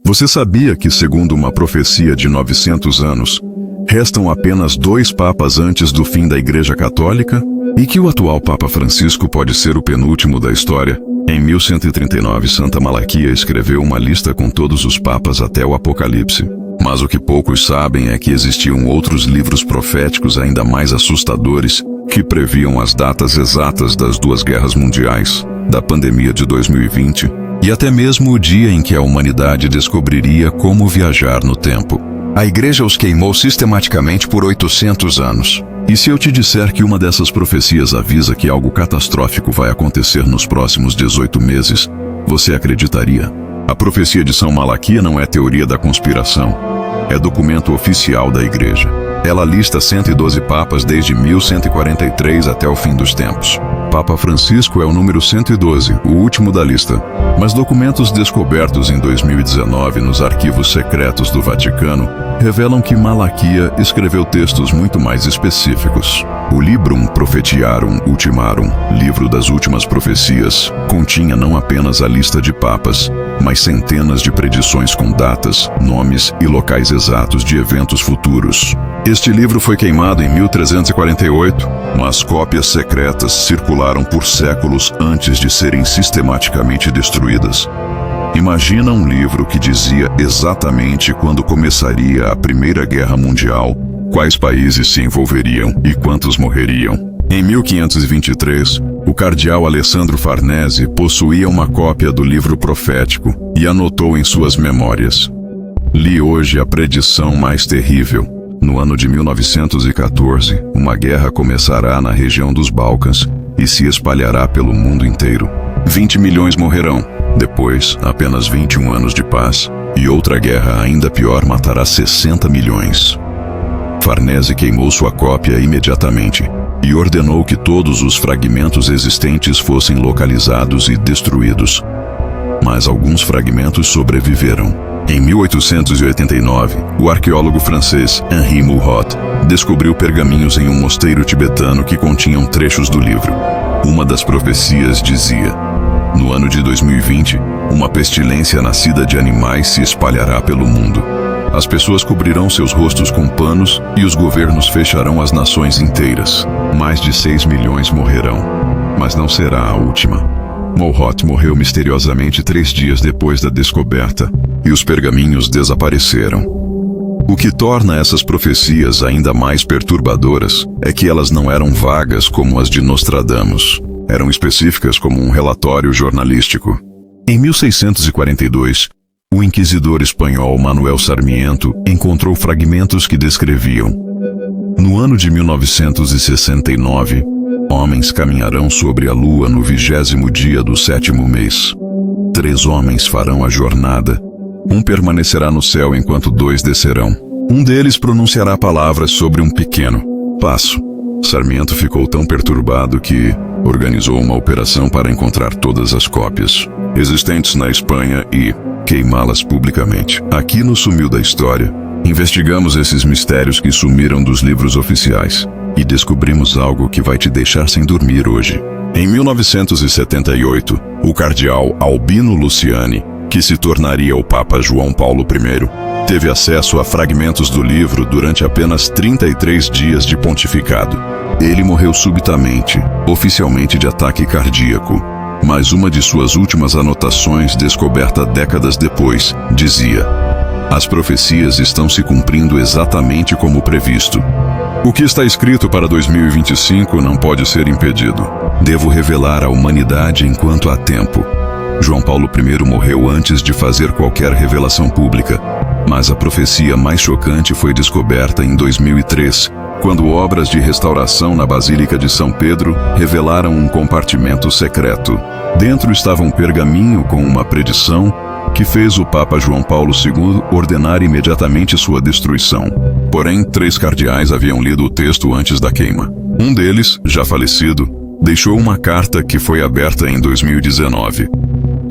Você sabia que, segundo uma profecia de 900 anos, restam apenas 2 papas antes do fim da Igreja Católica? E que o atual Papa Francisco pode ser o penúltimo da história? Em 1139, Santa Malaquia escreveu uma lista com todos os papas até o Apocalipse. Mas o que poucos sabem é que existiam outros livros proféticos ainda mais assustadores que previam as datas exatas das 2 guerras mundiais, da pandemia de 2020 e até mesmo o dia em que a humanidade descobriria como viajar no tempo. A Igreja os queimou sistematicamente por 800 anos. E se eu te disser que uma dessas profecias avisa que algo catastrófico vai acontecer nos próximos 18 meses, você acreditaria? A profecia de São Malaquia não é teoria da conspiração, é documento oficial da Igreja. Ela lista 112 papas desde 1143 até o fim dos tempos. Papa Francisco é o número 112, o último da lista. Mas documentos descobertos em 2019 nos arquivos secretos do Vaticano revelam que Malaquia escreveu textos muito mais específicos. O Librum Prophetiarum Ultimarum, livro das últimas profecias, continha não apenas a lista de papas, mas centenas de predições com datas, nomes e locais exatos de eventos futuros. Este livro foi queimado em 1348, mas cópias secretas circularam por séculos antes de serem sistematicamente destruídas. Imagina um livro que dizia exatamente quando começaria a Primeira Guerra Mundial, quais países se envolveriam e quantos morreriam. Em 1523, o cardeal Alessandro Farnese possuía uma cópia do livro profético e anotou em suas memórias: li hoje a predição mais terrível. No ano de 1914, uma guerra começará na região dos Balcãs e se espalhará pelo mundo inteiro. 20 milhões morrerão. Depois, apenas 21 anos de paz, e outra guerra ainda pior matará 60 milhões. Farnese queimou sua cópia imediatamente e ordenou que todos os fragmentos existentes fossem localizados e destruídos. Mas alguns fragmentos sobreviveram. Em 1889, o arqueólogo francês Henri Mouhot descobriu pergaminhos em um mosteiro tibetano que continham trechos do livro. Uma das profecias dizia: no ano de 2020, uma pestilência nascida de animais se espalhará pelo mundo. As pessoas cobrirão seus rostos com panos e os governos fecharão as nações inteiras. Mais de 6 milhões morrerão, mas não será a última. Mouhot morreu misteriosamente 3 dias depois da descoberta, e os pergaminhos desapareceram. O que torna essas profecias ainda mais perturbadoras é que elas não eram vagas como as de Nostradamus. Eram específicas como um relatório jornalístico. Em 1642, o inquisidor espanhol Manuel Sarmiento encontrou fragmentos que descreviam: no ano de 1969, homens caminharão sobre a lua no 20º dia do 7º mês. 3 homens farão a jornada. Um permanecerá no céu enquanto 2 descerão. Um deles pronunciará palavras sobre um pequeno passo. Sarmiento ficou tão perturbado que organizou uma operação para encontrar todas as cópias existentes na Espanha e queimá-las publicamente. Aqui no Sumiu da História, investigamos esses mistérios que sumiram dos livros oficiais e descobrimos algo que vai te deixar sem dormir hoje. Em 1978, o cardeal Albino Luciani, que se tornaria o Papa João Paulo I, teve acesso a fragmentos do livro durante apenas 33 dias de pontificado. Ele morreu subitamente, oficialmente de ataque cardíaco. Mas uma de suas últimas anotações, descoberta décadas depois, dizia: as profecias estão se cumprindo exatamente como previsto. O que está escrito para 2025 não pode ser impedido. Devo revelar à humanidade enquanto há tempo. João Paulo I morreu antes de fazer qualquer revelação pública, mas a profecia mais chocante foi descoberta em 2003, quando obras de restauração na Basílica de São Pedro revelaram um compartimento secreto. Dentro estava um pergaminho com uma predição que fez o Papa João Paulo II ordenar imediatamente sua destruição. Porém, 3 cardeais haviam lido o texto antes da queima. Um deles, já falecido, deixou uma carta que foi aberta em 2019.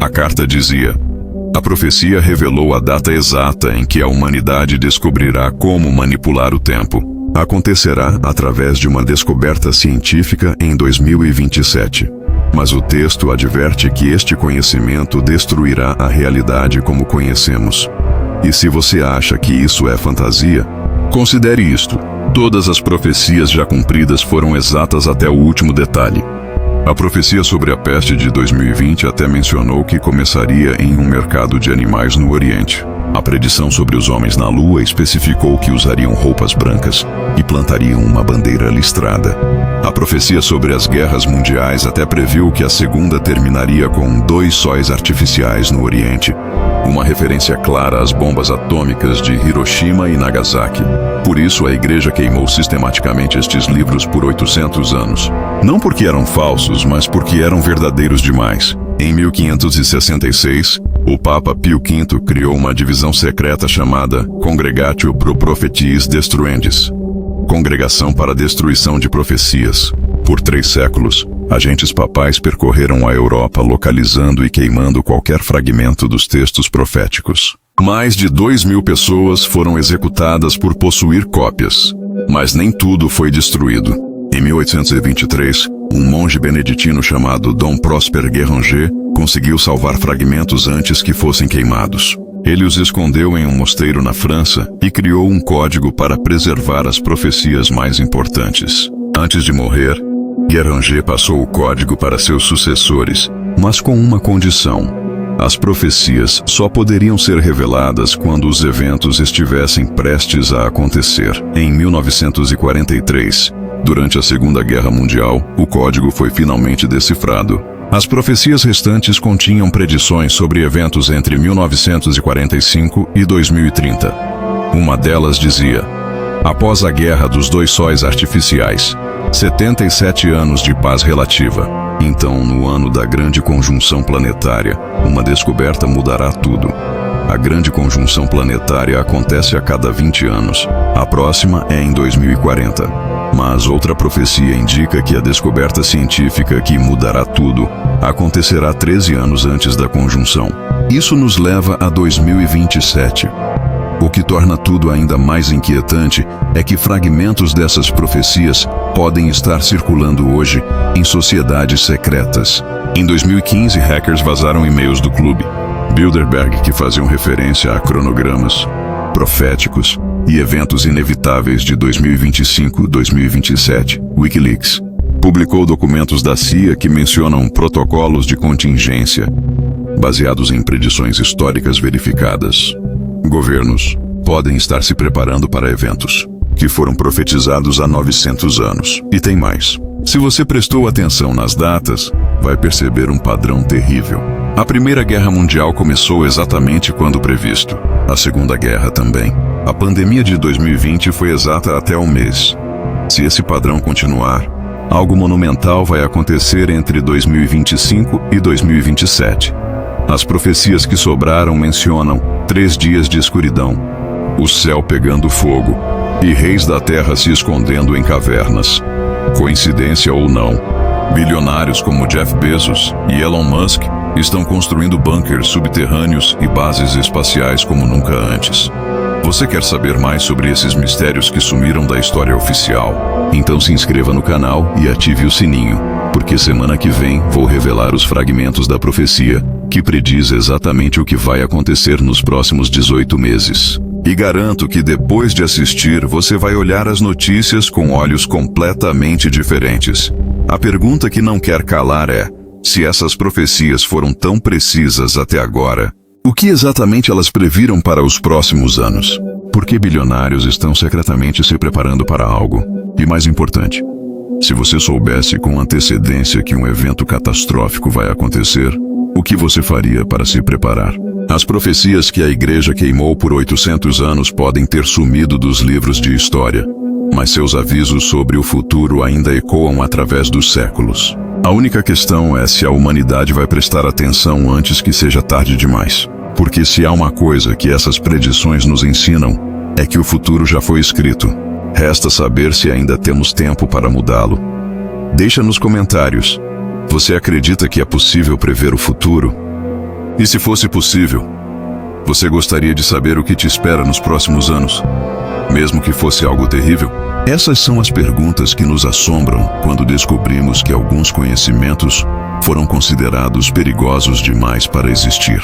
A carta dizia: a profecia revelou a data exata em que a humanidade descobrirá como manipular o tempo. Acontecerá através de uma descoberta científica em 2027. Mas o texto adverte que este conhecimento destruirá a realidade como conhecemos. E se você acha que isso é fantasia, considere isto: todas as profecias já cumpridas foram exatas até o último detalhe. A profecia sobre a peste de 2020 até mencionou que começaria em um mercado de animais no Oriente. A predição sobre os homens na Lua especificou que usariam roupas brancas e plantariam uma bandeira listrada. A profecia sobre as guerras mundiais até previu que a segunda terminaria com 2 sóis artificiais no Oriente, uma referência clara às bombas atômicas de Hiroshima e Nagasaki. Por isso, a Igreja queimou sistematicamente estes livros por 800 anos. Não porque eram falsos, mas porque eram verdadeiros demais. Em 1566, o Papa Pio V criou uma divisão secreta chamada Congregatio pro Propheties Destruendis, Congregação para a Destruição de Profecias. Por 3 séculos, agentes papais percorreram a Europa localizando e queimando qualquer fragmento dos textos proféticos. Mais de 2.000 pessoas foram executadas por possuir cópias, mas nem tudo foi destruído. Em 1823, um monge beneditino chamado Dom Prosper Guéranger conseguiu salvar fragmentos antes que fossem queimados. Ele os escondeu em um mosteiro na França e criou um código para preservar as profecias mais importantes. Antes de morrer, Guéranger passou o código para seus sucessores, mas com uma condição: as profecias só poderiam ser reveladas quando os eventos estivessem prestes a acontecer. Em 1943, durante a Segunda Guerra Mundial, o código foi finalmente decifrado. As profecias restantes continham predições sobre eventos entre 1945 e 2030. Uma delas dizia: após a Guerra dos 2 Sóis Artificiais, 77 anos de paz relativa. Então, no ano da Grande Conjunção Planetária, uma descoberta mudará tudo. A Grande Conjunção Planetária acontece a cada 20 anos. A próxima é em 2040. Mas outra profecia indica que a descoberta científica que mudará tudo acontecerá 13 anos antes da conjunção. Isso nos leva a 2027. O que torna tudo ainda mais inquietante é que fragmentos dessas profecias podem estar circulando hoje em sociedades secretas. Em 2015, hackers vazaram e-mails do clube Bilderberg que faziam referência a cronogramas proféticos e eventos inevitáveis de 2025-2027. Wikileaks publicou documentos da CIA que mencionam protocolos de contingência baseados em predições históricas verificadas. Governos podem estar se preparando para eventos que foram profetizados há 900 anos. E tem mais. Se você prestou atenção nas datas, vai perceber um padrão terrível. A Primeira Guerra Mundial começou exatamente quando previsto. A Segunda Guerra também. A pandemia de 2020 foi exata até um mês. Se esse padrão continuar, algo monumental vai acontecer entre 2025 e 2027. As profecias que sobraram mencionam 3 dias de escuridão, o céu pegando fogo e reis da terra se escondendo em cavernas. Coincidência ou não, bilionários como Jeff Bezos e Elon Musk estão construindo bunkers subterrâneos e bases espaciais como nunca antes. Você quer saber mais sobre esses mistérios que sumiram da história oficial? Então se inscreva no canal e ative o sininho, porque semana que vem vou revelar os fragmentos da profecia que prediz exatamente o que vai acontecer nos próximos 18 meses. E garanto que depois de assistir, você vai olhar as notícias com olhos completamente diferentes. A pergunta que não quer calar é: se essas profecias foram tão precisas até agora, o que exatamente elas previram para os próximos anos? Por que bilionários estão secretamente se preparando para algo? E mais importante, se você soubesse com antecedência que um evento catastrófico vai acontecer, o que você faria para se preparar? As profecias que a Igreja queimou por 800 anos podem ter sumido dos livros de história, mas seus avisos sobre o futuro ainda ecoam através dos séculos. A única questão é se a humanidade vai prestar atenção antes que seja tarde demais. Porque se há uma coisa que essas predições nos ensinam, é que o futuro já foi escrito. Resta saber se ainda temos tempo para mudá-lo. Deixa nos comentários. Você acredita que é possível prever o futuro? E se fosse possível, você gostaria de saber o que te espera nos próximos anos? Mesmo que fosse algo terrível? Essas são as perguntas que nos assombram quando descobrimos que alguns conhecimentos foram considerados perigosos demais para existir.